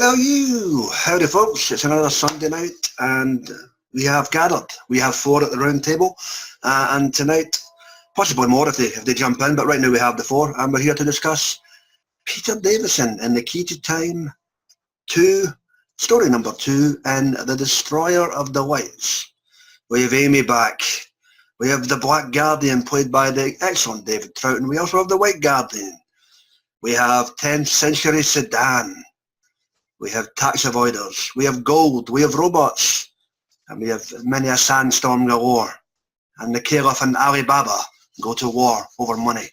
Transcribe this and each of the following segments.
Howdy folks, it's another Sunday night and we have gathered. We have four at the round table and tonight, possibly more if they jump in, but right now we have the four and we're here to discuss Peter Davison in The Key to Time 2, story number 2 in The Destroyer of the Whites. We have Amy back. We have the Black Guardian played by the excellent David Troughton. We also have the White Guardian. We have 10th Century Sudan. We have tax avoiders, we have gold, we have robots, and we have many a sandstorm galore. And the Caliph and Alibaba go to war over money.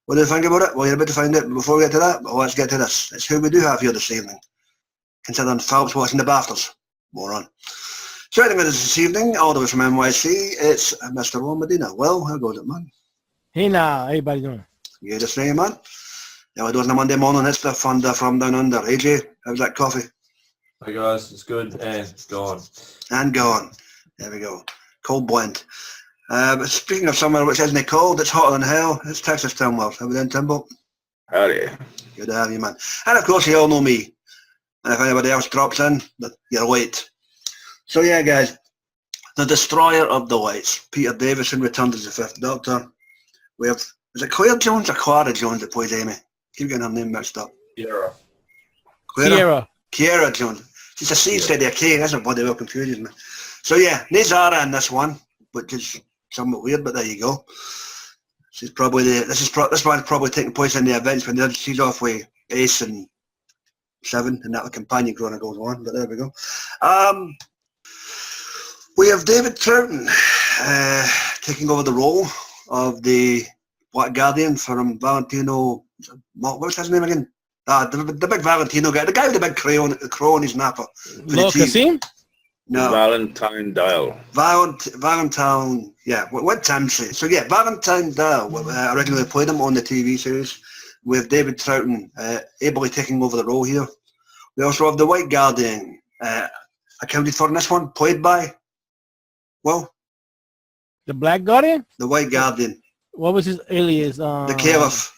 What do you think about it? Well, you're about to find out. Before we get to that, well, let's get to this. It's who we do have here this evening. Considering Philip's watching the BAFTAs. More on. Joining with us this evening, all the way from NYC, it's Mr. Ron Medina. Well, how goes it, man? Hey now, how everybody doing? You the same, man? Yeah, we're doing a Monday morning, it's the fun from down under. AJ, how's that coffee? Hey guys, it's good and gone. And gone. There we go. Cold blend. But speaking of somewhere which isn't cold, it's hotter than hell. It's Texas Timwell. How we doing, Timbo? Howdy. Good to have you, man. And of course, you all know me. And if anybody else drops in, you're late. So yeah, guys, the Destroyer of the Whites. Peter Davison returned as the Fifth Doctor. We have, is it Claire Jones or Clara Jones that plays Amy? Keep getting her name mixed up. Kiera Jones. She's a C instead of a K. That's a bloody well confusing me. So yeah, Nazara in this one, which is somewhat weird, but there you go. She's probably this one's probably taking place in the events when she's off with Ace and Seven, and that the companion chronicles on. But there we go. We have David Troughton taking over the role of the Black Guardian from Valentino. What's his name again? The big Valentino guy, the guy with the big crow on his napper. Lord Cassim? No. Valentine Dial. Valentine, yeah, what Tim say? So yeah, Valentine Dial, originally played him on the TV series with David Troughton ably taking over the role here. We also have the White Guardian, accounted for in this one, played by, well? The Black Guardian? The White Guardian. What was his alias? The Caliph.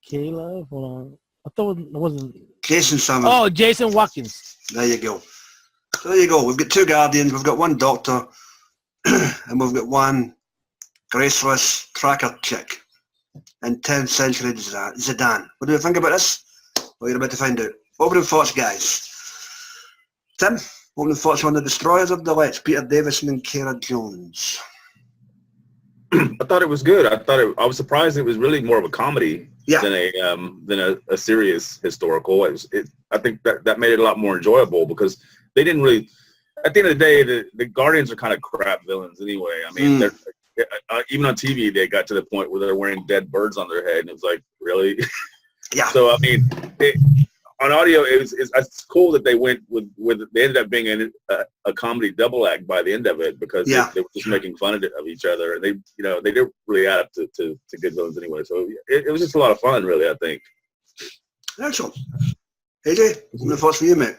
Caliph? Hold on. I thought it wasn't... Jason Summers. Oh, Jason Watkins. There you go. So there you go. We've got two Guardians, we've got one Doctor, and we've got one graceless tracker chick in 10th Century Sudan. What do you think about this? Well, you're about to find out. Opening thoughts, guys. Tim, opening thoughts on The Destroyers of the Whites, Peter Davison and Cara Jones. I thought it was good. I was surprised it was really more of a comedy than a serious historical. I think that made it a lot more enjoyable because they didn't really. At the end of the day, the Guardians are kind of crap villains anyway. I mean, they're even on TV they got to the point where they're wearing dead birds on their head, and it was like, really? Yeah. So I mean, on audio, it's cool that they went with. They ended up being a comedy double act by the end of it because they were just making fun of each other, and they didn't really add up to good villains anyway. So it was just a lot of fun, really. I think. Excellent. AJ, what thoughts for you, mate?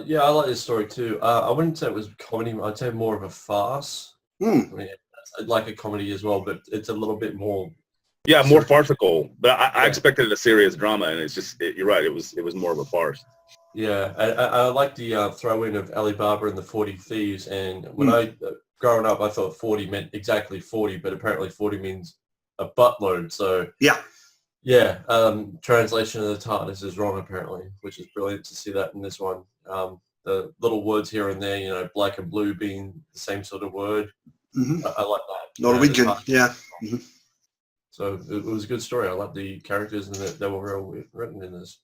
Yeah, I like this story too. I wouldn't say it was comedy. I'd say more of a farce. I mean, I'd like a comedy as well, but it's a little bit more. Yeah, more farcical. But I expected a serious drama, and it's just you're right. It was more of a farce. Yeah, I like the throw in of Alibaba and the 40 Thieves. And when I growing up, I thought 40 meant exactly 40, but apparently 40 means a buttload. So yeah, translation of the TARDIS is wrong apparently, which is brilliant to see that in this one. The little words here and there, black and blue being the same sort of word. I like that. Norwegian, yeah. So it was a good story. I like the characters and they were well written in this.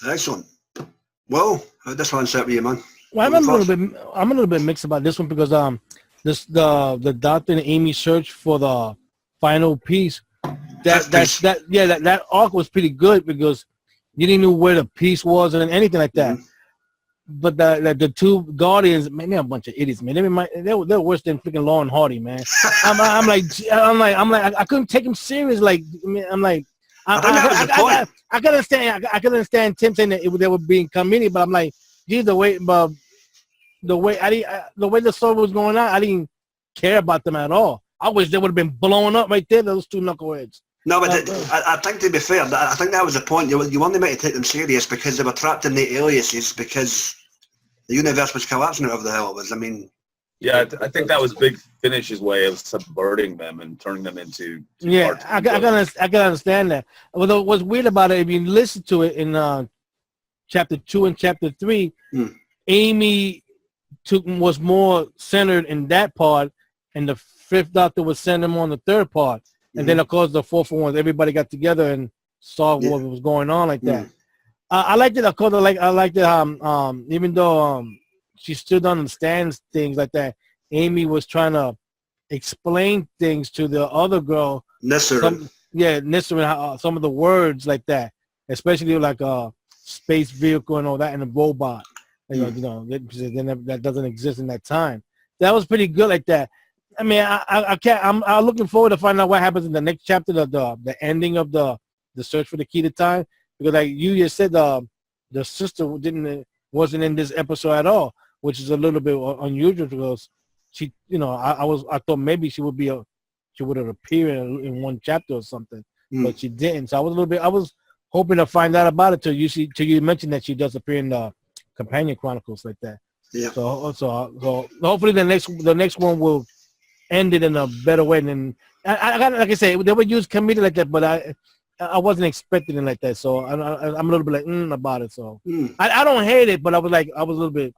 Excellent. Well, this one set with you, man. Well, I'm a little bit mixed about this one because the Doctor and Amy search for the final piece. That arc was pretty good because you didn't know where the piece was and anything like that. But the two Guardians, man, they're a bunch of idiots, man. They're worse than freaking Law and Hardy, man. I'm like, I couldn't take them serious. Like, I can understand Tim saying that they were being comedic, but I'm like, geez, the way the story was going on, I didn't care about them at all. I wish they would have been blown up right there, those two knuckleheads. No, but I think, to be fair, I think that was the point. You only meant to take them serious because they were trapped in the aliases because the universe was collapsing out of the hell it was. I mean, yeah, I think that was Big Finish's way of subverting them and turning them into yeah. I can understand that. Although what's weird about it, if you listen to it in chapter 2 and chapter 3, Amy was more centered in that part, and the fifth Doctor was centered more on the third part. And then, of course, the fourth one, everybody got together and saw what was going on like that. I liked it. Of course, I liked it. Even though she still don't understand things like that, Amy was trying to explain things to the other girl. Nisrin. Nisrin, some of the words like that, especially like a space vehicle and all that, and a robot. That doesn't exist in that time. That was pretty good like that. I mean, I'm looking forward to finding out what happens in the next chapter, the ending of the search for the key to time, because like you just said, the sister wasn't in this episode at all, which is a little bit unusual because she, I thought maybe she would have appeared in one chapter or something, but she didn't. So I was hoping to find out about it till you mentioned that she does appear in the Companion Chronicles like that. Yeah. So hopefully the next one will end it in a better way. And I like I said, they would use comedy like that, but I wasn't expecting it like that. So I'm a little bit like about it. So I don't hate it, but I was a little bit,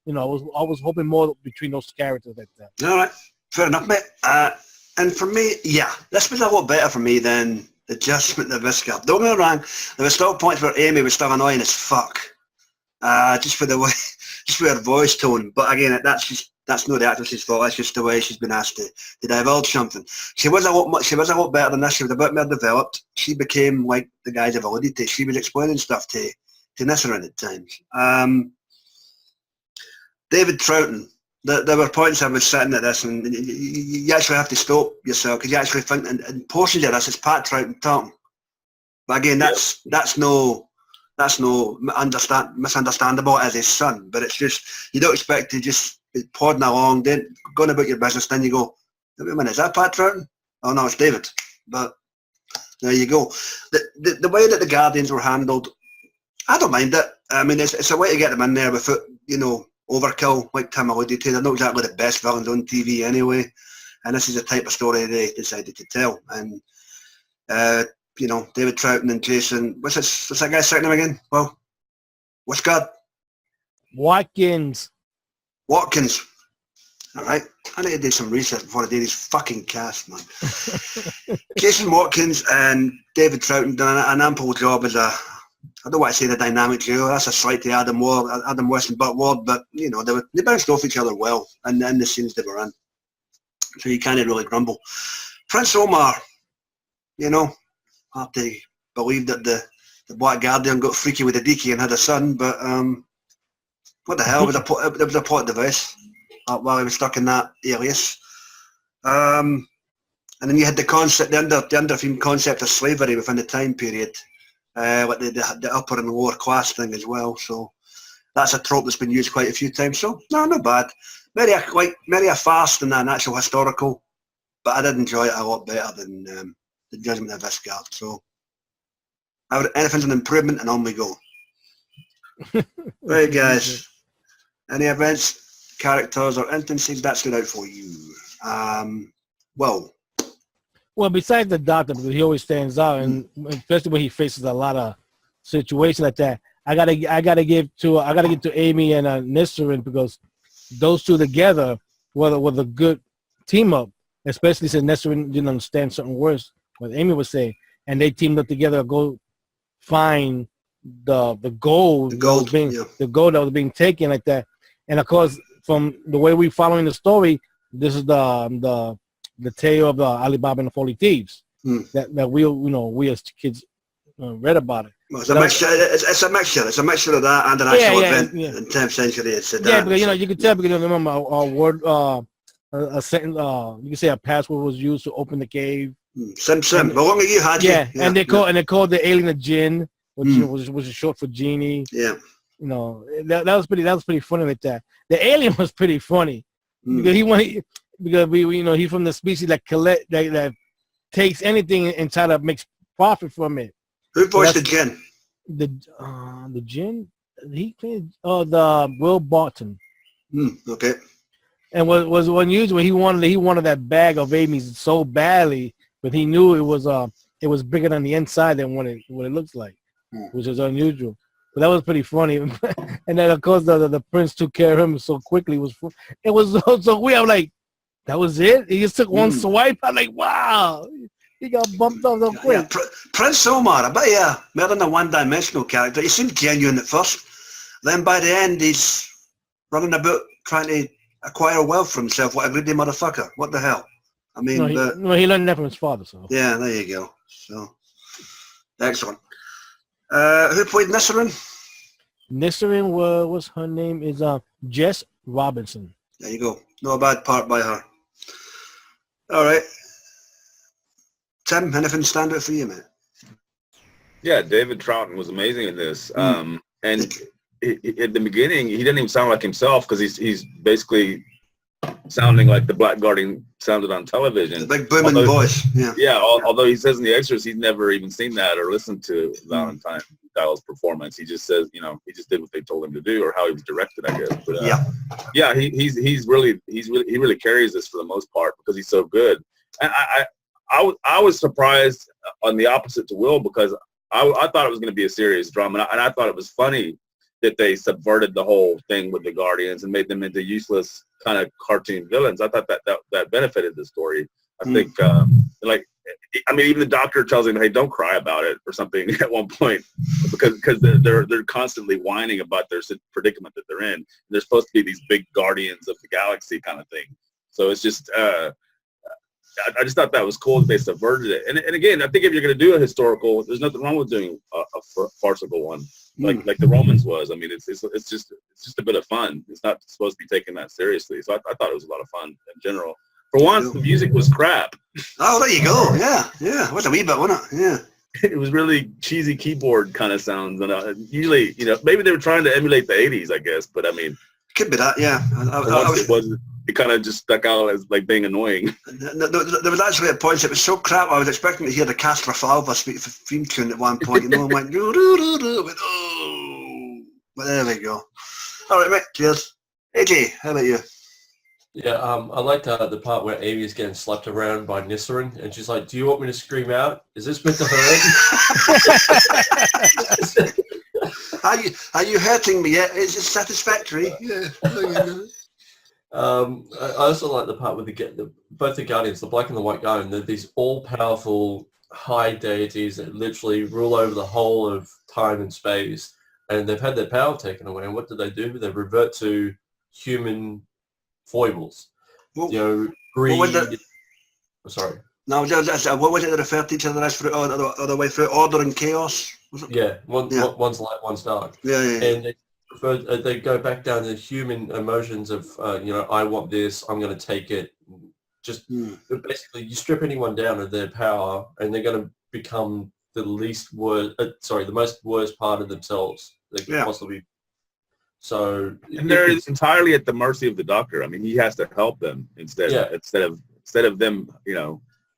I was hoping more between those characters like that. All right, fair enough, mate. And for me, this was a lot better for me than the Judgment of Viscard. Don't get me wrong, there were still points where Amy was still annoying as fuck. Just for her voice tone. But again, that's not the actress's fault. That's just the way she's been asked to divulge something. She was a lot better than this. She was a bit more developed. She became like the guys have alluded to. She was explaining stuff to Nisrin at times. David Troughton. There were points I was sitting at this, and you actually have to stop yourself because you actually think, in portions of this, it's Pat Troughton talking. But again, that's no misunderstandable as his son, but it's just, you don't expect to just be plodding along, then going about your business, then you go, wait a minute, is that Pat Troughton? Oh no, it's David. But there you go. The way that the Guardians were handled, I don't mind it. I mean, it's a way to get them in there without, overkill, like Tim alluded to. They're not exactly the best villains on TV anyway, and this is the type of story they decided to tell. And David Troughton and Jason, what's that guy's second name again? Well, what's God? Watkins. All right. I need to do some research before I do this fucking cast, man. Jason Watkins and David Troughton done an ample job as I don't want to say the dynamic duo. That's a slight to Adam West and Burt Ward, but they bounced off each other well, and in the scenes they were in. So you can't really grumble. Prince Omar, I have to believe that the Black Guardian got freaky with the Deke and had a son, but what the hell? It was a plot device while he was stuck in that alias. And then you had the concept, the under-theme concept of slavery within the time period, like the upper and lower class thing as well. So that's a trope that's been used quite a few times. So no, not bad. Maybe a farce than an actual historical, but I did enjoy it a lot better than the Judgment of Viscard. So anything's an improvement, and on we go. Right, guys. Any events, characters, or instances that stood out for you? Well, besides the Doctor, because he always stands out, and especially when he faces a lot of situations like that, I gotta give to Amy and Nisrin, because those two together were a good team up, especially since Nisrin didn't understand certain words what Amy was saying, and they teamed up together to go find the gold that was being taken like that. And of course, from the way we're following the story, this is the tale of Alibaba and the 40 Thieves that we as kids read about it. Well, it's a mixture of that and an actual event in 10th century. Because you can tell, because remember a word, a sentence, you can say a password was used to open the cave. Sim. The longer you had and they called the alien a Djinn, which was short for Djinni. Yeah. That was pretty funny like that. The alien was pretty funny because he's from the species that collect that takes anything and try to make profit from it. Who voiced the Djinn? The Djinn, he played the Will Barton. Okay. And was unusual. He wanted that bag of Amy's so badly, but he knew it was bigger on the inside than what it looks like, which is unusual. But that was pretty funny. And then of course the prince took care of him so quickly. It was so weird. I'm like, that was it? He just took one swipe. I'm like, wow. He got bumped off so quick. Yeah, Prince Omar, I bet more than a one-dimensional character. He seemed genuine at first. Then by the end, he's running about trying to acquire wealth for himself. What a greedy motherfucker. What the hell? I mean, he learned that from his father. So yeah, there you go. So, excellent. Who played Nisrin? Nisrin was her name is Jess Robinson. There you go. No bad part by her. All right. Tim, anything stand out for you, man? Yeah, David Troughton was amazing in this. And at the beginning, he didn't even sound like himself because he's basically sounding like the Black Guardian sounded on television. The big booming voice. Yeah. Yeah. Although he says in The Extras he's never even seen that or listened to Valentine Dial's performance. He just says, he just did what they told him to do or how he was directed, I guess. But he really carries this for the most part because he's so good. And I was surprised on the opposite to Will because I thought it was going to be a serious drama, and I thought it was funny that they subverted the whole thing with the Guardians and made them into useless kind of cartoon villains. I thought that benefited the story. I think, even the doctor tells him, "Hey, don't cry about it" or something at one point because they're constantly whining about their predicament that they're in. And they're supposed to be these big guardians of the galaxy kind of thing. So it's just. I just thought that was cool that they subverted it. And again, I think if you're going to do a historical, there's nothing wrong with doing a farcical one like the Romans was. I mean, it's just a bit of fun. It's not supposed to be taken that seriously. So I thought it was a lot of fun in general. For once, the music was crap. Oh, there you go. Yeah. It was a wee bit, wasn't it? Yeah. It was really cheesy keyboard kind of sounds. And usually, maybe they were trying to emulate the 80s, I guess. But I mean. Could be that, yeah. It kind of just stuck out as like being annoying. There was actually at points it was so crap. I was expecting to hear the Castrofalva speak for theme tune at one point. And went oh. But there we go. All right, mate. Cheers. AJ, how about you? Yeah, I liked the part where Amy is getting slapped around by Nisrin, and she's like, "Do you want me to scream out? Is this meant to hurt?" Are you hurting me yet? Is it satisfactory? Yeah. I also like the part with both the Guardians, the Black and the White Guardian. They're these all-powerful high deities that literally rule over the whole of time and space, and they've had their power taken away. And what do? They revert to human foibles. Well, greed. Sorry. No, what was it that referred to each other as for all the way through order and chaos? Yeah, one's light, one's dark. Yeah. And they go back down to human emotions of, I want this, I'm going to take it. Just basically, you strip anyone down of their power, and they're going to become the most worst part of themselves they could possibly be. So, and they're entirely at the mercy of the doctor. I mean, he has to help them instead of them,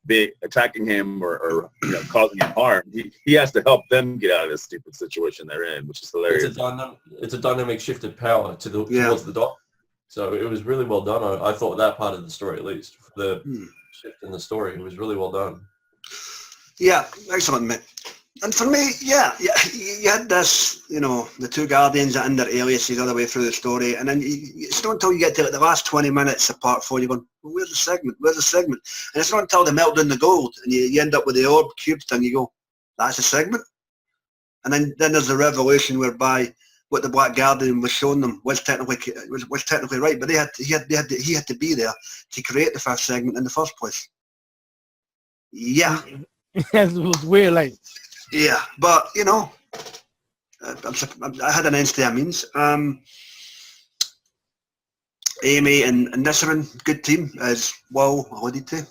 be attacking him or causing him harm. He has to help them get out of this stupid situation they're in, which is hilarious. It's a dynamic shift of power towards the doctor. So it was really well done. I thought that part of the story, at least, the shift in the story, it was really well done. Yeah, excellent, mate. And for me, you had this, the two Guardians and their aliases all the way through the story, and then it's not until you get to the last 20 minutes of part 4, you're going, well, where's the segment? And it's not until they melt down the gold, and you end up with the orb cubed, and you go, that's a segment? And then there's the revelation whereby what the Black Guardian was showing them was technically right, but he had to be there to create the first segment in the first place. Yeah. It was weird, like. Yeah, but I had an end to their means. Amy and Nisrin, good team, as well alluded to.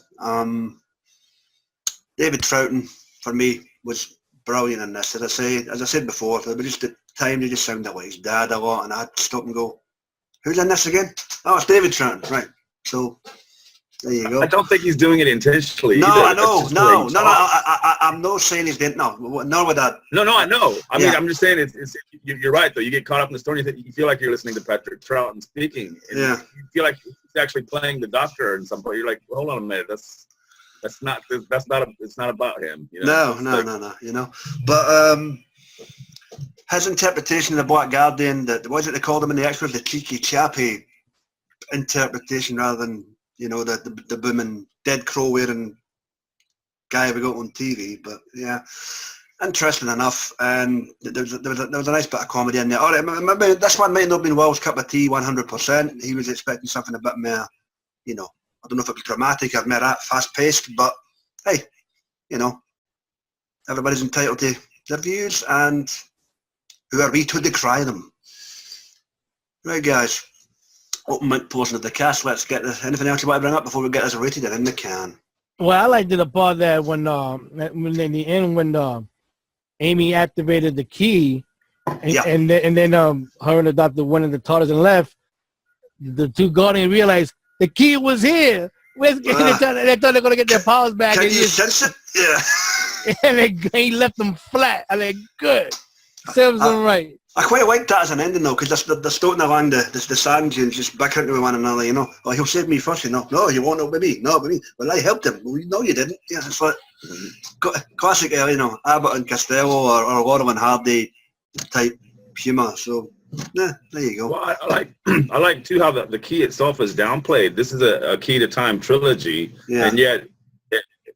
David Troughton, for me, was brilliant in this. As I said before, there was just the time they just sounded like his dad a lot, and I had to stop and go, who's in this again? Oh, it's David Troughton, right. So, There you go. I don't think he's doing it intentionally. No, either. I know. No. I'm not saying he's didn't. No, with that. No, I know. I mean, I'm just saying you're right, though. You get caught up in the story. You feel like you're listening to Patrick Troughton speaking. And you feel like he's actually playing the doctor and somebody. You're like, well, hold on a minute. It's not about him. You know? No. You know, but his interpretation of the Black Guardian, what was it they called him in the extras, the cheeky chappy interpretation rather than, you know, the booming dead crow wearing guy we got on TV. But yeah, interesting enough, and there was a nice bit of comedy in there. All right, maybe this one might not have been Will's cup of tea 100%. He was expecting something a bit more, you know, I don't know if it was dramatic or more fast paced, but hey, you know, everybody's entitled to their views, and who are we to decry them? Right, guys. Open mic portion of the cast. Let's get this. Anything else you want to bring up before we get this rated in the can? Well, I liked the part that when in the end when Amy activated the key, and then her and the doctor went in the TARDIS and left. The two Guardians realized the key was here. They thought they were going to get their powers back. Can you sense it? Yeah. And he left them flat. I mean, good. Serves them right. I quite like that as an ending though, because they're stoating along the sand dunes, just bickering to one another, you know. Oh, he'll save me first, you know. No, you won't help me. No, but me. Well, I helped him. Well, no, you didn't. Yeah, it's like classic, you know, Abbott and Costello or Laurel and Hardy type humour. So, yeah, there you go. Well, I like too how the key itself is downplayed. This is a key to time trilogy, and yet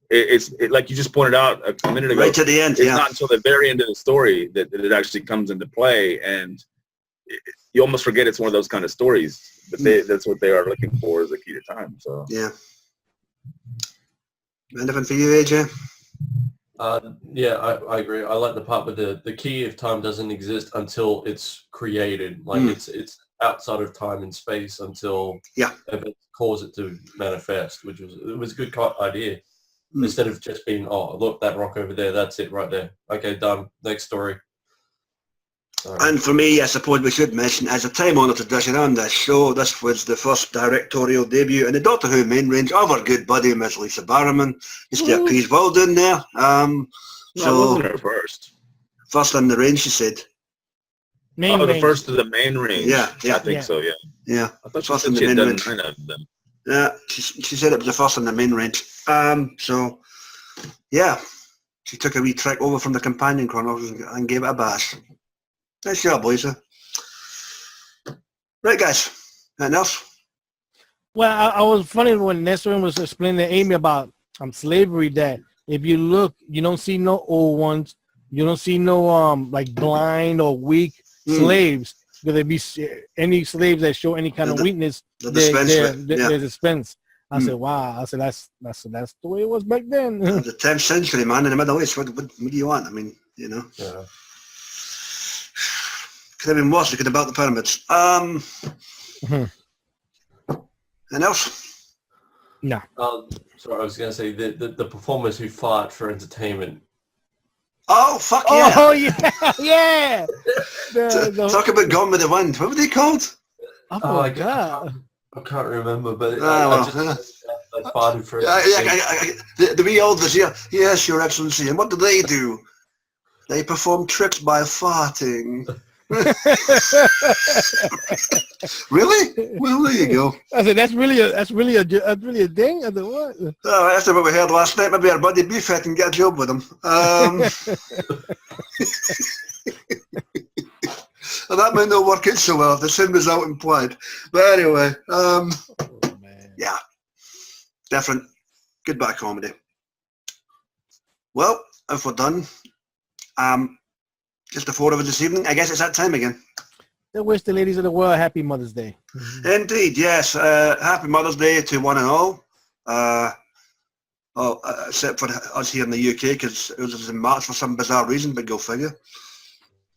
it's like you just pointed out a minute ago. Right to the end, it's not until the very end of the story that it actually comes into play, and you almost forget it's one of those kind of stories. But that's what they are looking for, is a key to time. So yeah. Anything for you, AJ? Yeah, I agree. I like the part where the key of time doesn't exist until it's created. Like it's outside of time and space until events cause it to manifest, which was a good idea. Instead of just being, oh, look, that rock over there, that's it right there. Okay, done. Next story. And for me, I suppose we should mention, as a time-honoured tradition on this show, this was the first directorial debut in the Doctor Who main range of our good buddy, Miss Lisa Barrowman. Just to appease Will down there. So wasn't her first. First in the range, she said. The first of the main range. Yeah, I think so, yeah. Yeah, I thought first in the main range. Them. Yeah, she said it was the first in the main range. So, yeah, she took a wee trek over from the companion chronicles and gave it a bash. Nice job, Lisa. Right, guys. Anything else? Well, I was funny when Nesrin was explaining to Amy about slavery, that if you look, you don't see no old ones. You don't see no like blind or weak slaves. Because there be any slaves that show any kind of weakness, they're dispensed. I said, wow. I said, that's the way it was back then. The 10th century, man, in the Middle East. What do you want? I mean, you know. Yeah. Could have been worse. They could have built the pyramids. Anything else? No. Sorry, I was going to say the performers who fought for entertainment. Oh, fuck yeah. Oh, yeah. Talk about Gone with the Wind. What were they called? Oh, my God. I can't remember, but I farted for the wee elders here. Yes, Your Excellency. And what do? They perform tricks by farting. Really? Well, there you go. I said that's really a thing. I said what? Oh, after what we heard last night, maybe our buddy Beefhead can get a job with him. And that might not work out so well if the same result implied. But anyway, yeah, different. Good bit of comedy. Well, if we're done, just the four of us this evening. I guess it's that time again. I wish the ladies of the world a happy Mother's Day. Indeed, yes. Happy Mother's Day to one and all. Except for us here in the UK, because it was in March for some bizarre reason, but go figure.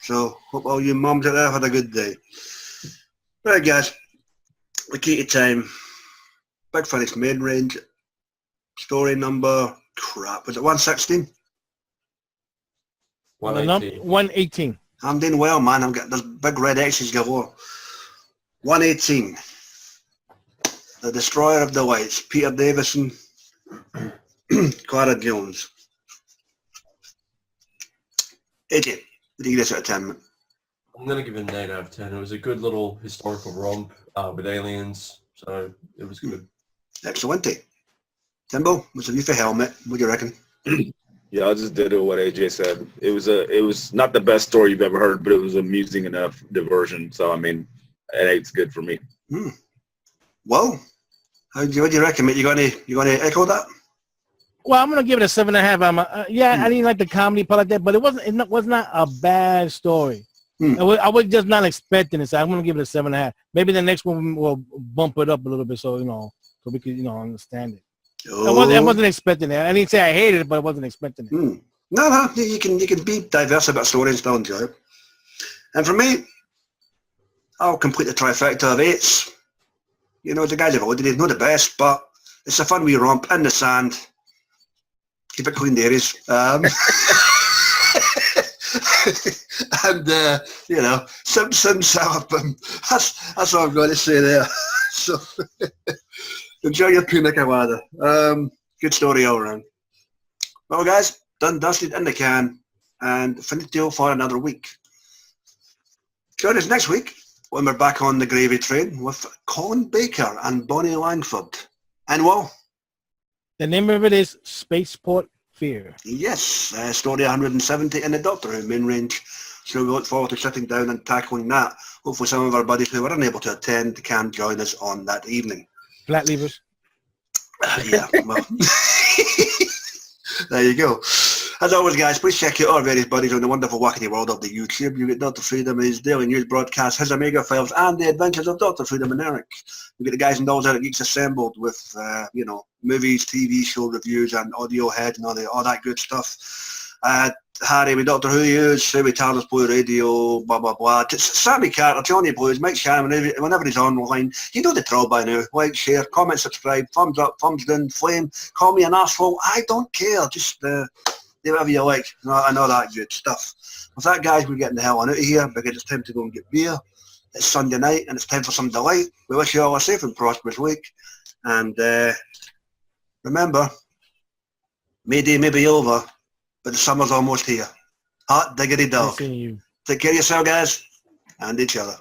So, hope all you mums out there had a good day. Right, guys. The key to time. Big Finish main range. Story number, was it 116? 118. I'm doing well, man. I'm getting those big red X's galore. 118. The Destroyer of Delights, Peter Davison, Clara Jones. AJ, what do you give this out of 10? I'm going to give it an 8 out of 10. It was a good little historical romp with aliens, so it was good. Excellent. Timbo, what's the view for Helmet? What do you reckon? Yeah, I just did what AJ said. It was not the best story you've ever heard, but it was amusing enough diversion. So I mean, an 8's good for me. Well, what do you reckon, mate? You gonna echo that? Well, I'm gonna give it a 7.5. Yeah, I didn't like the comedy part like that, but it was not a bad story. I was just not expecting it, so I'm gonna give it a 7.5. Maybe the next one will bump it up a little bit, so so we could understand it. I wasn't expecting it. I didn't say I hated it, but I wasn't expecting it. No, you can be diverse about story and still enjoy it. And for me, I'll complete the trifecta of 8s. The guys have ordered, not the best, but it's a fun wee romp in the sand. Keep it clean, dairies. And Simpson, Salapin. That's all I'm going to say there. So enjoy your pina colada. Good story all around. Well, guys, done, dusted, in the can, and finito for another week. Join us next week when we're back on the gravy train with Colin Baker and Bonnie Langford. And well, the name of it is Spaceport Fear. Yes, story 170 in the Doctor Who main range. So we look forward to sitting down and tackling that. Hopefully some of our buddies who were unable to attend can join us on that evening. Flat levers. Yeah, well, there you go. As always, guys, please check out our various buddies on the wonderful wackety world of the YouTube. You get Dr. Freedom and his daily news broadcast, his Omega Files, and the adventures of Dr. Freedom and Eric. You get the guys and dolls out at Geeks Assembled with, movies, TV show reviews, and audio head and all that good stuff. Harry with Doctor Who News, Sue with Tardis Blue Radio, blah, blah, blah. Sammy Carter, Johnny Blues, Mike Shannon, whenever he's online, you know the drill by now. Like, share, comment, subscribe, thumbs up, thumbs down, flame, call me an arsehole. I don't care. Just do whatever you like. I know that good stuff. With that, guys, we're getting the hell on out of here because it's time to go and get beer. It's Sunday night and it's time for some delight. We wish you all a safe and prosperous week. And remember, Mayday may be over, but the summer's almost here. Hot diggity dog. Nice seeing you. Take care of yourself, guys, and each other.